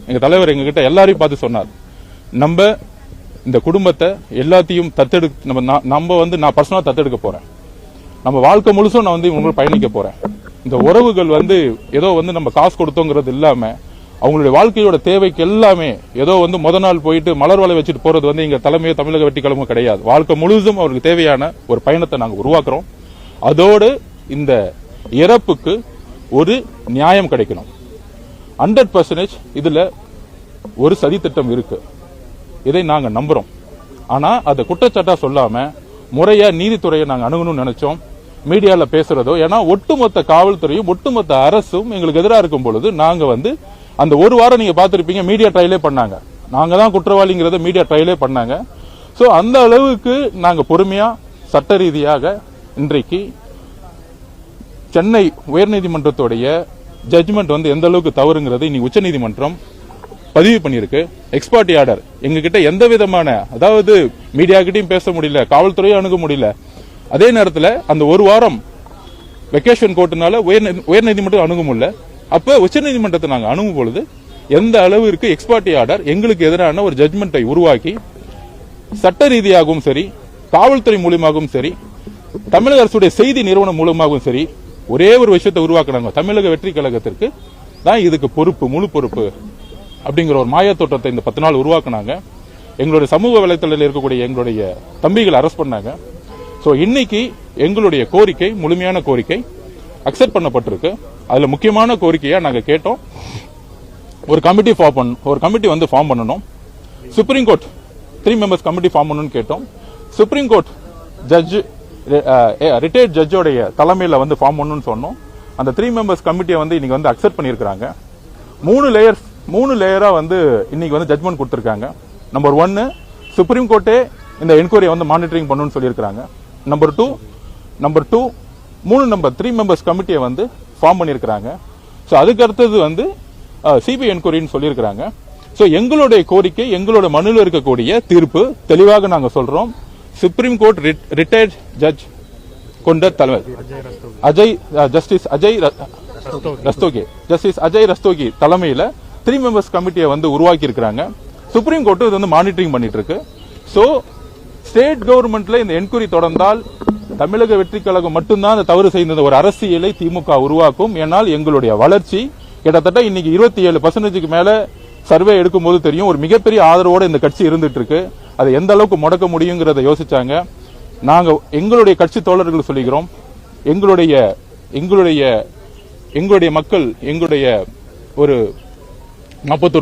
எங்க தலைவர் எங்ககிட்ட எல்லாரையும் பார்த்து சொன்னார், நம்ம இந்த குடும்பத்தை எல்லாத்தையும் நான் பர்சனலா தத்தெடுக்க போறேன். நம்ம வாழ்க்கை முழுசும் நான் இவங்க பயணிக்க போறேன். இந்த உறவுகள் ஏதோ நம்ம காசு கொடுத்தோங்கிறது இல்லாம அவங்களுடைய வாழ்க்கையோட தேவைக்கு எல்லாமே ஏதோ முத நாள் போயிட்டு மலர் வலை வச்சுட்டு போறது எங்க தலைமையோ தமிழக வெற்றி கழகமும் கிடையாது. வாழ்க்கை முழுதும் அவருக்கு தேவையான ஒரு பயணத்தை நாங்க உருவாக்குறோம். அதோடு இந்த இறப்புக்கு ஒரு நியாயம் கிடைக்கணும். 100% இதுல ஒரு சதி திட்டம் இருக்கு. இதை நாங்க நம்புறோம். ஆனா அதை குற்றச்சாட்டா சொல்லாம முறையா நீதித்துறையை நாங்க அணுகணும்னு நினைச்சோம். மீடியால பேசுறதோ, ஏன்னா ஒட்டுமொத்த காவல்துறையும் ஒட்டுமொத்த அரசும் எங்களுக்கு எதிராக இருக்கும் பொழுது நாங்க அந்த ஒரு வாரம் நீங்க பாத்திருப்பீங்க, மீடியா ட்ரையலே பண்ணாங்க. நாங்க தான் குற்றவாளிங்கிறத மீடியா ட்ரையலே பண்ணாங்க. சோ அந்த அளவுக்கு நாங்க பொறுமையா சட்ட ரீதியாக இன்றைக்கு சென்னை உயர்நீதிமன்றத்துடைய ஜட்ஜ்மெண்ட் எந்த அளவுக்கு தவறுங்கிறது இன்னைக்கு உச்சநீதிமன்றம் பதிவு பண்ணிருக்கு. எக்ஸ்பர்ட் ஆர்டர் எங்ககிட்ட எந்த விதமான, அதாவது மீடியா கிட்டையும் பேச முடியல, காவல்துறையும் அணுக முடியல. அதே நேரத்தில் அந்த ஒரு வாரம் வெக்கேஷன் கோர்ட்டுனால உயர்நீதிமன்றம் அணுக முடியல. அப்ப உச்சநீதிமன்றத்தை நாங்க அணுகும் பொழுது எந்த அளவிற்கு எக்ஸ்பர்ட் ஆர்டர் எங்களுக்கு எதிரான ஒரு ஜட்ஜ்மெண்டை உருவாக்கி சட்ட ரீதியாகவும் சரி, காவல்துறை மூலமாகவும் சரி, தமிழக அரசுடைய செய்தி நிறுவனம் மூலமாகவும் சரி, ஒரே ஒரு விஷயத்தை உருவாக்குறாங்க. தமிழக வெற்றி கழகத்திற்கு தான் இதுக்கு பொறுப்பு, முழு பொறுப்பு அப்படிங்கிற ஒரு மாய தோற்றத்தை இந்த 10 நாள் உருவாக்குனாங்க. எங்களுடைய சமூக வலைத்தளத்தில் இருக்கக்கூடிய எங்களுடைய தம்பிகளை அரெஸ்ட் பண்ணாங்க. சோ இன்னைக்கு எங்களுடைய கோரிக்கை, முழுமையான கோரிக்கை அக்செப்ட் பண்ணப்பட்டிருக்கு. அதுல முக்கியமான கோரிக்கையா நாங்க கேட்டோம், ஒரு கமிட்டி ஃபார்ம் பண்ணணும். Supreme court 3 members committee form பண்ணணும்னு கேட்டோம். சுப்ரீம் கோர்ட் ஜட்ஜ் ரிட்டையர்ட் ஜட்ஜோடைய தலைமையில ஃபார்ம் பண்ணணும்னு சொன்னோம். அந்த 3 மெம்பர்ஸ் கமிட்டியை இன்னைக்கு அக்செப்ட் பண்ணியிருக்காங்க. 3 லேயரா இன்னைக்கு ஜட்ஜ்மெண்ட் கொடுத்திருக்காங்க. நம்பர் 1, சுப்ரீம் கோர்ட்டே இந்த என்கொயரியை மானிட்டரிங் பண்ணணும்னு சொல்லியிருக்காங்க. நம்பர் 2 3 மெம்பர்ஸ் கமிட்டியை ஃபார்ம் பண்ணியிருக்காங்க. சோ அதுக்கு அடுத்தது சிபிஐ என்கொயரின்னு சொல்லியிருக்காங்க. சோ எங்களுடைய கோரிக்கை, எங்களோட மனுவில் இருக்கக்கூடிய தீர்ப்பு தெளிவாக நாங்க சொல்றோம். சுப்ரீம் கோர்ட் ரிட்டையர்ட் ஜட்ஜ் கொண்ட தலைவர் ஜஸ்டிஸ் அஜய் ரஸ்தோகி தலைமையில 3 மெம்பர்ஸ் கமிட்டியை உருவாக்கி இருக்காங்க. சுப்ரீம் கோர்ட் இது மானிட்டரிங் பண்ணிட்டு இருக்கு. சோ ஸ்டேட் கவர்மெண்ட்ல இந்த என்கொயரி தொடர்ந்தால் தமிழக வெற்றி கழகம் மட்டும்தான் அந்த தவறு செய்த ஒரு அரசியலை திமுக உருவாக்கும். ஏனால் எங்களுடைய வளர்ச்சி கிட்டத்தட்ட இன்னைக்கு 27% மேல சர்வே எடுக்கும் போது தெரியும், ஒரு மிகப்பெரிய ஆதரவோட இந்த கட்சி இருந்துட்டு இருக்கு. அதை எந்த அளவுக்கு முடக்க முடியுங்கிறத யோசிச்சாங்க. நாங்க எங்களுடைய கட்சி தோழர்கள் சொல்லுகிறோம், எங்களுடைய மக்கள், எங்களுடைய ஒரு 41